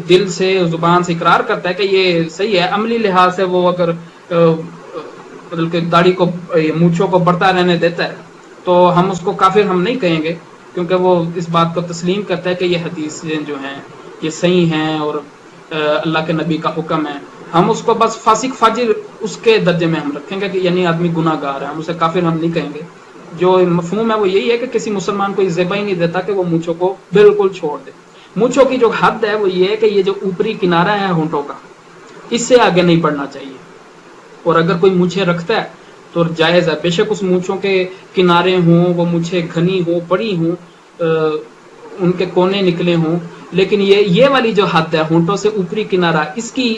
دل سے زبان سے اقرار کرتا ہے کہ یہ صحیح ہے، عملی لحاظ سے وہ اگر مطلب کہ داڑھی کو، مونچھوں کو بڑھتا رہنے دیتا ہے تو ہم اس کو کافر ہم نہیں کہیں گے، کیونکہ وہ اس بات کو تسلیم کرتا ہے کہ یہ حدیثیں جو ہیں یہ صحیح ہیں اور اللہ کے نبی کا حکم ہے. ہم اس کو بس فاسق فاجر اس کے درجے میں ہم رکھیں گے کہ یعنی آدمی گناہ گار ہے، ہم اسے کافر ہم نہیں کہیں گے. جو مفہوم ہے وہ یہی ہے کہ کسی مسلمان کو یہ زیبا ہی نہیں دیتا کہ وہ مونچھوں کو بالکل چھوڑ دے. مونچھوں کی جو حد ہے وہ یہ ہے کہ یہ جو اوپری کنارہ ہے ہونٹوں کا اس سے آگے نہیں بڑھنا چاہیے. اور اگر کوئی مونچھیں رکھتا ہے تو جائز ہے، بے شک اس مونچھوں کے کنارے ہوں، وہ مونچھیں گھنی ہوں، بڑی ہوں، ان کے کونے نکلے ہوں، لیکن یہ والی جو حد ہے ہونٹوں سے اوپری کنارہ، اس کی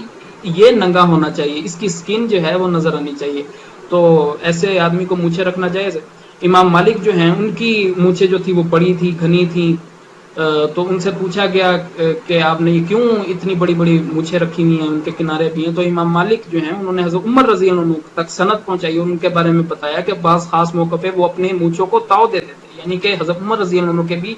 یہ ننگا ہونا چاہیے، اس کی سکن جو ہے وہ نظر آنی چاہیے. تو ایسے آدمی کو مونچھیں رکھنا جائز ہے. امام مالک جو ہیں ان کی مونچھیں جو تھی وہ بڑی تھی، گھنی تھی. تو ان سے پوچھا گیا کہ آپ نے کیوں اتنی بڑی بڑی مونچھیں رکھی ہوئی ہیں، ان کے کنارے بھی ہیں. تو امام مالک جو ہیں انہوں نے حضرت عمر رضی اللہ عنہ تک سند پہنچائی اور ان کے بارے میں بتایا کہ بعض خاص موقع پہ وہ اپنے مونچھوں کو تاؤ دیتے تھے، یعنی کہ حضرت عمر رضی اللہ عنہ کے بھی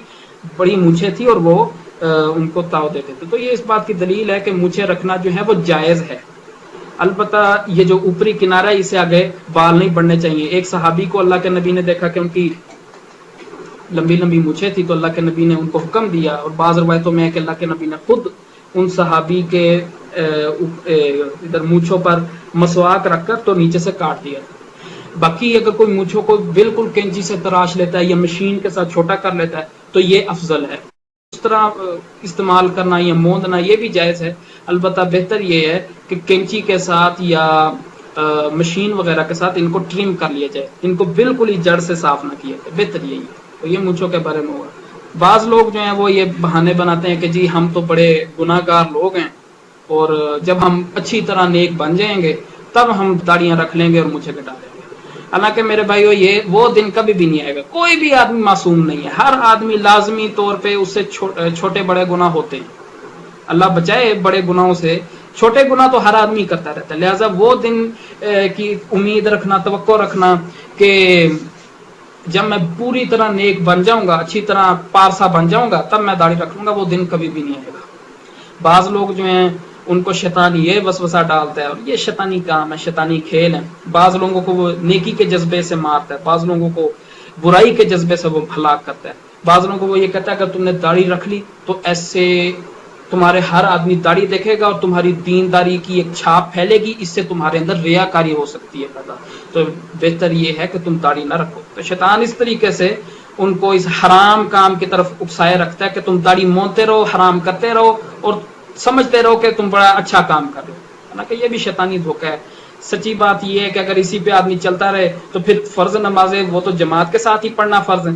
بڑی مونچھیں تھی اور وہ ان کو تاؤ دیتے تھے. تو یہ اس بات کی دلیل ہے کہ مونچھیں رکھنا جو ہے وہ جائز ہے. البتہ یہ جو اوپری کنارہ ہے اسے آگے بال نہیں بڑھنے چاہیے. ایک صحابی کو اللہ کے نبی نے دیکھا کہ ان کی لمبی لمبی مونچھیں تھی تو اللہ کے نبی نے ان کو حکم دیا، اور بعض روایتوں میں ہے کہ اللہ کے نبی نے خود ان صحابی کے ادھر مونچھوں پر مسواک رکھ کر تو نیچے سے کاٹ دیا. باقی اگر کوئی مونچھوں کو بالکل کینچی سے تراش لیتا ہے یا مشین کے ساتھ چھوٹا کر لیتا ہے تو یہ افضل ہے. اس طرح استعمال کرنا یا موندنا یہ بھی جائز ہے. البتہ بہتر یہ ہے کہ کینچی کے ساتھ یا مشین وغیرہ کے ساتھ ان کو ٹرم کر لیا جائے، ان کو بالکل ہی جڑ سے صاف نہ کیا جائے، بہتر یہی ہے. تو یہ مونچھوں کے بارے میں ہوا. بعض لوگ جو ہیں وہ یہ بہانے بناتے ہیں کہ جی ہم تو بڑے گناہ گار لوگ ہیں اور جب ہم اچھی طرح نیک بن جائیں گے تب ہم داڑیاں رکھ لیں گے اور مونچھیں کٹا لیں گے. حالانکہ میرے بھائیو یہ وہ دن کبھی بھی نہیں آئے گا. کوئی بھی آدمی معصوم نہیں ہے، ہر آدمی لازمی طور پہ اس سے چھوٹے بڑے گناہ ہوتے ہیں. اللہ بچائے بڑے گناہوں سے، چھوٹے گناہ تو ہر آدمی کرتا رہتا ہے. لہٰذا وہ دن کی امید رکھنا، توقع رکھنا کہ جب میں پوری طرح نیک بن جاؤں گا، اچھی طرح پارسا بن جاؤں گا تب میں داڑھی رکھ لوں گا، وہ دن کبھی بھی نہیں آئے گا. بعض لوگ جو ہیں ان کو شیطان یہ وسوسہ ڈالتا ہے اور یہ شیطانی کام ہے، شیطانی کھیل ہے. بعض لوگوں کو وہ نیکی کے جذبے سے مارتا ہے، بعض لوگوں کو برائی کے جذبے سے وہ ہلاک کرتا ہے. بعض لوگوں کو وہ یہ کہتا ہے کہ تم نے داڑھی رکھ لی تو ایسے تمہارے ہر آدمی داڑھی دیکھے گا اور تمہاری دینداری کی ایک چھاپ پھیلے گی، اس سے تمہارے اندر ریاکاری ہو سکتی ہے پیدا. تو بہتر یہ ہے کہ تم داڑھی نہ رکھو. تو شیطان اس طریقے سے ان کو اس حرام کام کی طرف اکسائے رکھتا ہے کہ تم داڑھی مونتے رہو، حرام کرتے رہو اور سمجھتے رہو کہ تم بڑا اچھا کام کر رہے ہو. حالانکہ یہ بھی شیطانی دھوکہ ہے. سچی بات یہ ہے کہ اگر اسی پہ آدمی چلتا رہے تو پھر فرض نمازیں وہ تو جماعت کے ساتھ ہی پڑھنا فرض ہے.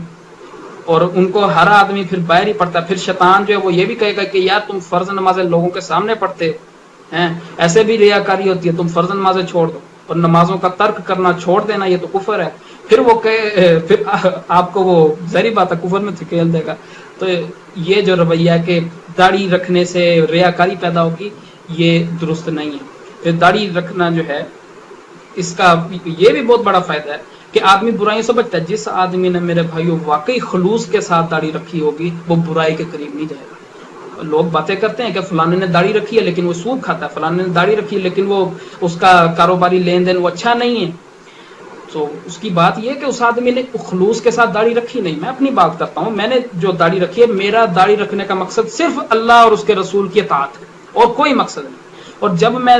اور ان کو ہر آدمی پھر باہر ہی پڑھتا ہے. پھر شیطان جو ہے وہ یہ بھی کہے گا کہ یار تم فرض نمازیں لوگوں کے سامنے پڑھتے ہیں, ایسے بھی ریاکاری ہوتی ہے, تم فرض نمازیں چھوڑ دو اور نمازوں کا ترک کرنا چھوڑ دینا, یہ تو کفر ہے. پھر وہ پھر آپ کو وہ ظاہری بات ہے کفر میں دھکیل دے گا. تو یہ جو رویہ کہ داڑھی رکھنے سے ریاکاری پیدا ہوگی, یہ درست نہیں ہے. پھر داڑھی رکھنا جو ہے اس کا یہ بھی بہت بڑا فائدہ ہے کہ آدمی برائیوں سے بچتا ہے. جس آدمی نے میرے بھائیوں واقعی خلوص کے ساتھ داڑھی رکھی ہوگی وہ برائی کے قریب نہیں جائے گا. لوگ باتیں کرتے ہیں کہ فلانے نے داڑھی رکھی ہے لیکن وہ سود کھاتا ہے, فلانے نے داڑھی رکھی ہے لیکن وہ اس کا کاروباری لین دین وہ اچھا نہیں ہے. تو اس کی بات یہ ہے کہ اس آدمی نے خلوص کے ساتھ داڑھی رکھی نہیں. میں اپنی بات کرتا ہوں, میں نے جو داڑھی رکھی ہے میرا داڑھی رکھنے کا مقصد صرف اللہ اور اس کے رسول کی اطاعت ہے اور کوئی مقصد نہیں. اور جب میں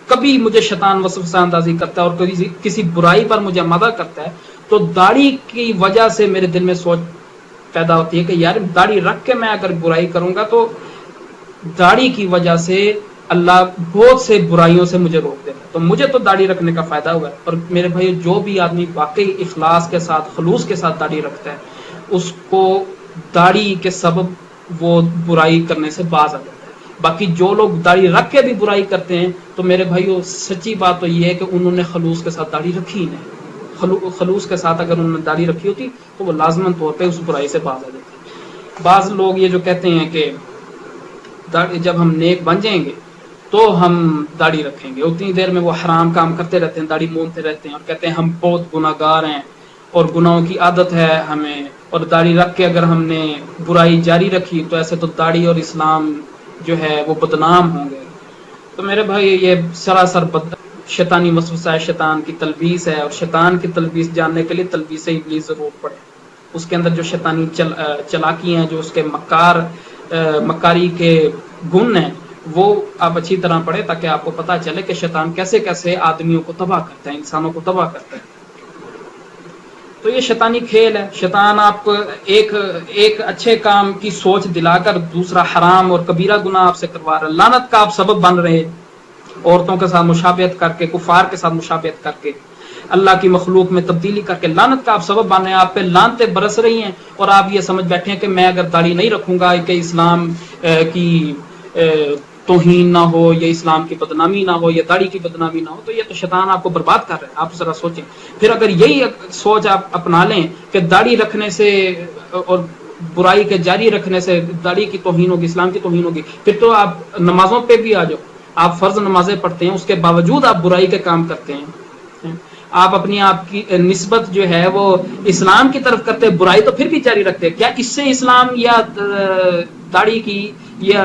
کبھی مجھے شیطان وسوسہ اندازی کرتا ہے اور کسی برائی پر مجھے آمادہ کرتا ہے تو داڑھی کی وجہ سے میرے دل میں سوچ پیدا ہوتی ہے کہ یار داڑھی رکھ کے میں اگر برائی کروں گا تو داڑھی کی وجہ سے اللہ بہت سے برائیوں سے مجھے روک دے گا. تو مجھے تو داڑھی رکھنے کا فائدہ ہوا ہے. اور میرے بھائی جو بھی آدمی واقعی اخلاص کے ساتھ خلوص کے ساتھ داڑھی رکھتا ہے اس کو داڑھی کے سبب وہ برائی کرنے سے باز آ جاتا ہے. باقی جو لوگ داڑھی رکھ کے بھی برائی کرتے ہیں تو میرے بھائیو سچی بات تو یہ ہے کہ انہوں نے خلوص کے ساتھ داڑھی رکھی ہی نہیں. خلوص کے ساتھ اگر انہوں نے داڑھی رکھی ہوتی تو وہ لازماً طور پہ اس برائی سے باز آ جاتے. بعض لوگ یہ جو کہتے ہیں کہ جب ہم نیک بن جائیں گے تو ہم داڑھی رکھیں گے, اتنی دیر میں وہ حرام کام کرتے رہتے ہیں, داڑھی مونتے رہتے ہیں اور کہتے ہیں ہم بہت گناہ گار ہیں اور گناہوں کی عادت ہے ہمیں, اور داڑھی رکھ کے اگر ہم نے برائی جاری رکھی تو ایسے تو داڑھی اور اسلام جو ہے وہ بدنام ہوں گے. تو میرے بھائی یہ سراسر شیطانی وسوسہ ہے, شیطان کی تلبیس ہے, اور شیطان کی تلبیس جاننے کے لیے تلبیس ابلیس ضرور پڑے. اس کے اندر جو شیطانی چلاکی ہیں, جو اس کے مکاری کے گن ہیں, وہ آپ اچھی طرح پڑھیں تاکہ آپ کو پتہ چلے کہ شیطان کیسے کیسے آدمیوں کو تباہ کرتا ہے, انسانوں کو تباہ کرتا ہے. تو یہ شیطانی کھیل ہے. شیطان آپ کو ایک اچھے کام کی سوچ دلا کر دوسرا حرام اور کبیرہ گناہ آپ سے کروا رہا ہے. لعنت کا آپ سبب بن رہے, عورتوں کے ساتھ مشابہت کر کے, کفار کے ساتھ مشابہت کر کے, اللہ کی مخلوق میں تبدیلی کر کے لعنت کا آپ سبب بن رہے ہیں. آپ پہ لعنتیں برس رہی ہیں اور آپ یہ سمجھ بیٹھے ہیں کہ میں اگر داڑھی نہیں رکھوں گا کہ اسلام کی توہین نہ ہو, یا اسلام کی بدنامی نہ ہو, یا داڑھی کی بدنامی نہ ہو. تو یہ تو شیطان آپ کو برباد کر رہا ہے. آپ ذرا سوچیں. پھر اگر یہی سوچ آپ اپنا لیں کہ داڑھی رکھنے سے اور برائی کے جاری رکھنے سے داڑھی کی توہین ہوگی, اسلام کی توہین ہوگی, پھر تو آپ نمازوں پہ بھی آ جاؤ. آپ فرض نمازیں پڑھتے ہیں, اس کے باوجود آپ برائی کے کام کرتے ہیں. آپ اپنی آپ کی نسبت جو ہے وہ اسلام کی طرف کرتے, برائی تو پھر بھی جاری رکھتے. کیا اس سے اسلام یا داڑھی کی یا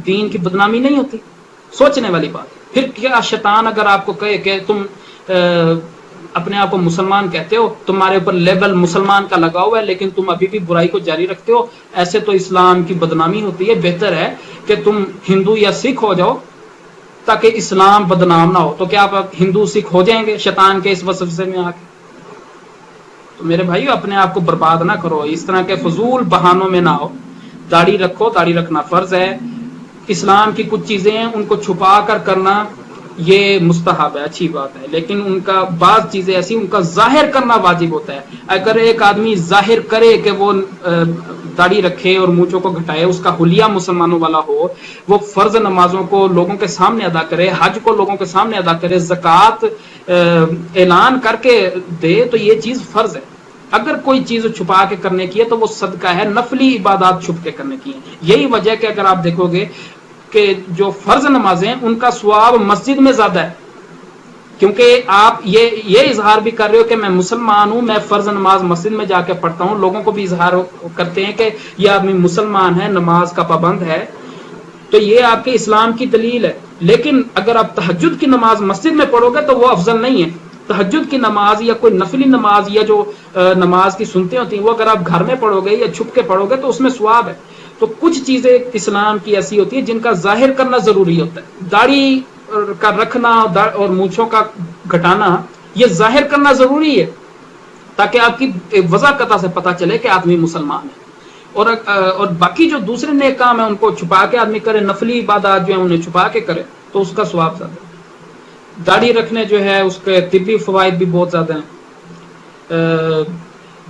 دین کی بدنامی نہیں ہوتی؟ سوچنے والی بات. پھر کیا شیطان اگر آپ کو کہے کہ تم اپنے آپ کو مسلمان کہتے ہو, تمہارے اوپر لیبل مسلمان کا لگا ہوا ہے لیکن تم ابھی بھی برائی کو جاری رکھتے ہو, ایسے تو اسلام کی بدنامی ہوتی ہے. بہتر ہے کہ تم ہندو یا سکھ ہو جاؤ تاکہ اسلام بدنام نہ ہو. تو کیا آپ ہندو سکھ ہو جائیں گے شیطان کے اس وسوسے میں آ کے؟ تو میرے بھائیو اپنے آپ کو برباد نہ کرو, اس طرح کے فضول بہانوں میں نہ ہو. داڑھی رکھو, داڑھی رکھنا فرض ہے. اسلام کی کچھ چیزیں ہیں ان کو چھپا کر کرنا یہ مستحب ہے, اچھی بات ہے, لیکن ان کا بعض چیزیں ایسی ان کا ظاہر کرنا واجب ہوتا ہے. اگر ایک آدمی ظاہر کرے کہ وہ داڑھی رکھے اور مونچھوں کو گھٹائے, اس کا حلیہ مسلمانوں والا ہو, وہ فرض نمازوں کو لوگوں کے سامنے ادا کرے, حج کو لوگوں کے سامنے ادا کرے, زکوٰۃ اعلان کر کے دے, تو یہ چیز فرض ہے. اگر کوئی چیز چھپا کے کرنے کی ہے تو وہ صدقہ ہے, نفلی عبادات چھپ کے کرنے کی ہیں. یہی وجہ کہ اگر آپ دیکھو گے کہ جو فرض نمازیں ان کا ثواب مسجد میں زیادہ ہے, کیونکہ آپ یہ اظہار بھی کر رہے ہو کہ میں مسلمان ہوں, میں فرض نماز مسجد میں جا کے پڑھتا ہوں. لوگوں کو بھی اظہار کرتے ہیں کہ یہ آدمی مسلمان ہے, نماز کا پابند ہے. تو یہ آپ کے اسلام کی دلیل ہے. لیکن اگر آپ تہجد کی نماز مسجد میں پڑھو گے تو وہ افضل نہیں ہے. تہجد کی نماز یا کوئی نفلی نماز یا جو نماز کی سنتیں ہوتی ہیں وہ اگر آپ گھر میں پڑھو گے یا چھپ کے پڑھو گے تو اس میں ثواب ہے. تو کچھ چیزیں اسلام کی ایسی ہوتی ہیں جن کا ظاہر کرنا ضروری ہوتا ہے. داڑھی کا رکھنا اور مونچھوں کا گھٹانا یہ ظاہر کرنا ضروری ہے تاکہ آپ کی وضاحت سے پتہ چلے کہ آدمی مسلمان ہے. اور باقی جو دوسرے نیک کام ہیں ان کو چھپا کے آدمی کرے, نفلی عبادات جو ہیں انہیں چھپا کے کرے تو اس کا ثواب زیادہ ہے. داڑھی رکھنے جو ہے اس کے طبی فوائد بھی بہت زیادہ ہیں.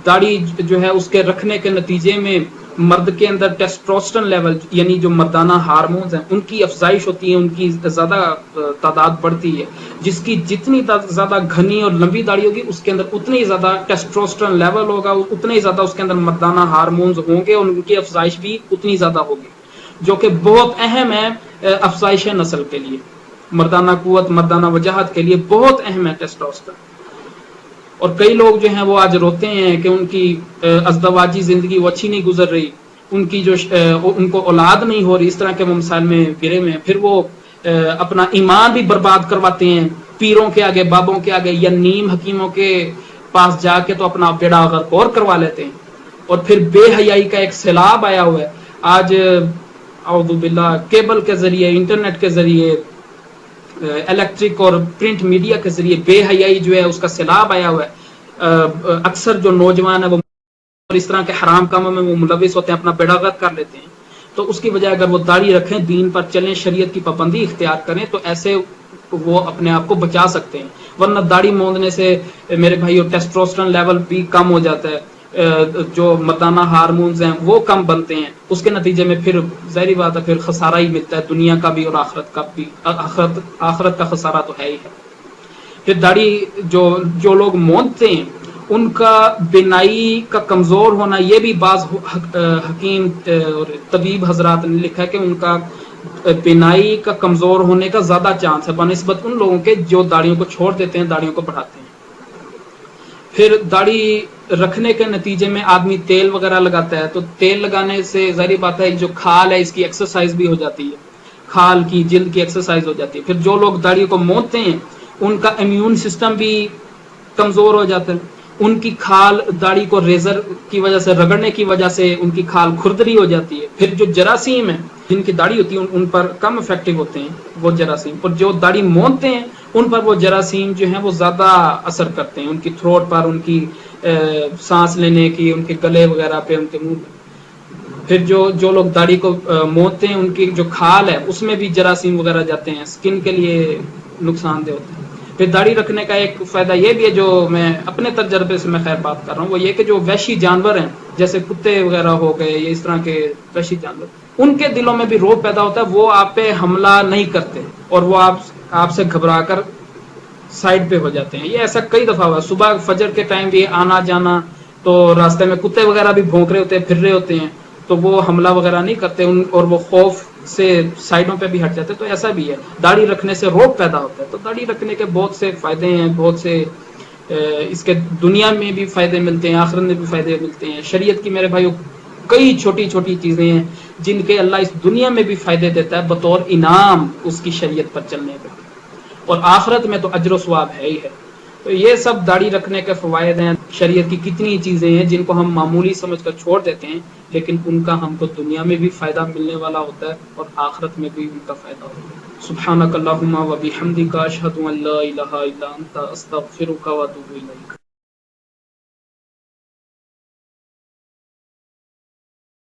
داڑھی جو ہے اس کے رکھنے کے نتیجے میں مرد کے اندر ٹیسٹوسٹرون لیول یعنی جو مردانہ ہارمونز ہیں ان کی افزائش ہوتی ہے، ان کی زیادہ تعداد بڑھتی ہے، جس کی جتنی زیادہ گھنی اور لمبی داڑھی ہوگی اس کے اندر اتنی ہی زیادہ ٹیسٹوسٹرون لیول ہوگا، اتنے ہی زیادہ اس کے اندر مردانہ ہارمونز ہوں گے اور ان کی افزائش بھی اتنی زیادہ ہوگی، جو کہ بہت اہم ہے افزائش نسل کے لیے، مردانہ قوت، مردانہ وجاہت کے لیے بہت اہم ہے ٹیسٹوسٹرون۔ اور کئی لوگ جو ہیں وہ آج روتے ہیں کہ ان کی ازدواجی زندگی وہ اچھی نہیں گزر رہی، ان کی جو ان کو اولاد نہیں ہو رہی، اس طرح کے وہ مسائل میں گرے ہوئے ہیں، پھر وہ اپنا ایمان بھی برباد کرواتے ہیں پیروں کے آگے، بابوں کے آگے یا نیم حکیموں کے پاس جا کے تو اپنا بیڑا غرق اور کروا لیتے ہیں۔ اور پھر بے حیائی کا ایک سیلاب آیا ہوا ہے آج، اعوذ باللہ، کیبل کے ذریعے، انٹرنیٹ کے ذریعے، الیکٹرک اور پرنٹ میڈیا کے ذریعے بے حیائی جو ہے اس کا سیلاب آیا ہوا ہے۔ اکثر جو نوجوان ہیں وہ اس طرح کے حرام کاموں میں وہ ملوث ہوتے ہیں، اپنا بیڑا غرق کر لیتے ہیں۔ تو اس کی وجہ اگر وہ داڑھی رکھیں، دین پر چلیں، شریعت کی پابندی اختیار کریں تو ایسے وہ اپنے آپ کو بچا سکتے ہیں، ورنہ داڑھی موندنے سے میرے بھائیو ٹیسٹوسٹرون لیول بھی کم ہو جاتا ہے، جو مردانہ ہارمونز ہیں وہ کم بنتے ہیں، اس کے نتیجے میں پھر ظاہری بات ہے پھر خسارہ ہی ملتا ہے، دنیا کا بھی اور آخرت کا بھی، آخرت کا خسارہ تو ہے ہی ہے۔ پھر داڑھی جو لوگ موندتے ہیں ان کا بینائی کا کمزور ہونا، یہ بھی بعض حکیم اور طبیب حضرات نے لکھا ہے کہ ان کا بینائی کا کمزور ہونے کا زیادہ چانس ہے بنسبت ان لوگوں کے جو داڑھیوں کو چھوڑ دیتے ہیں، داڑھیوں کو بڑھاتے ہیں۔ پھر داڑھی رکھنے کے نتیجے میں آدمی تیل وغیرہ لگاتا ہے، تو تیل لگانے سے ظاہری بات ہے جو کھال ہے اس کی ایکسرسائز بھی ہو جاتی ہے، کھال کی، جلد کی ایکسرسائز ہو جاتی ہے۔ پھر جو لوگ داڑھی کو موندتے ہیں ان کا امیون سسٹم بھی کمزور ہو جاتا ہے، ان کی کھال داڑھی کو ریزر کی وجہ سے رگڑنے کی وجہ سے ان کی کھال کھردری ہو جاتی ہے۔ پھر جو جراثیم ہیں جن کی داڑھی ہوتی ہے ان پر کم افیکٹو ہوتے ہیں وہ جراثیم، اور جو داڑھی موندتے ہیں ان پر وہ جراثیم جو ہیں وہ زیادہ اثر کرتے ہیں، ان کی تھروٹ پر، ان کی سانس لینے کی، ان کے گلے وغیرہ پہ، ان کے منہ پہ۔ پھر جو لوگ داڑھی کو موندتے ہیں ان کی جو کھال ہے اس میں بھی جراثیم وغیرہ جاتے ہیں، سکن کے لیے نقصان دہ ہوتے ہیں۔ پھر داڑھی رکھنے کا ایک فائدہ یہ بھی ہے جو میں اپنے تجربے سے میں خیر بات کر رہا ہوں، وہ یہ کہ جو وحشی جانور ہیں جیسے کتے وغیرہ ہو گئے یا اس طرح کے وحشی جانور، ان کے دلوں میں بھی روب پیدا ہوتا ہے، وہ آپ پہ حملہ نہیں کرتے اور وہ آپ سے گھبرا کر سائڈ پہ ہو جاتے ہیں۔ یہ ایسا کئی دفعہ ہوا، صبح فجر کے ٹائم بھی آنا جانا تو راستے میں کتے وغیرہ بھی بھونک رہے ہوتے ہیں، پھر رہے ہوتے ہیں، تو وہ حملہ وغیرہ نہیں کرتے اور وہ خوف سے سائڈوں پہ بھی ہٹ جاتے ہیں۔ تو ایسا بھی ہے، داڑھی رکھنے سے روب پیدا ہوتا ہے۔ تو داڑھی رکھنے کے بہت سے فائدے ہیں، بہت سے اس کے دنیا میں بھی فائدے ملتے ہیں، آخرت میں بھی فائدے ملتے ہیں۔ شریعت کی میرے بھائیو کئی چھوٹی چھوٹی چیزیں ہیں جن کے اللہ اس دنیا میں بھی فائدے دیتا ہے بطور انعام اس کی شریعت پر چلنے پہ، اور آخرت میں تو اجر و ثواب ہے ہی ہے۔ تو یہ سب داڑھی رکھنے کے فوائد ہیں۔ شریعت کی کتنی چیزیں ہیں جن کو ہم معمولی سمجھ کر چھوڑ دیتے ہیں، لیکن ان کا ہم کو دنیا میں بھی فائدہ ملنے والا ہوتا ہے اور آخرت میں بھی ان کا فائدہ ہوتا ہے۔ سبحانک اللہم و بحمدک، اشہد ان لا الہ الا انت، استغفرک و اتوب الیک۔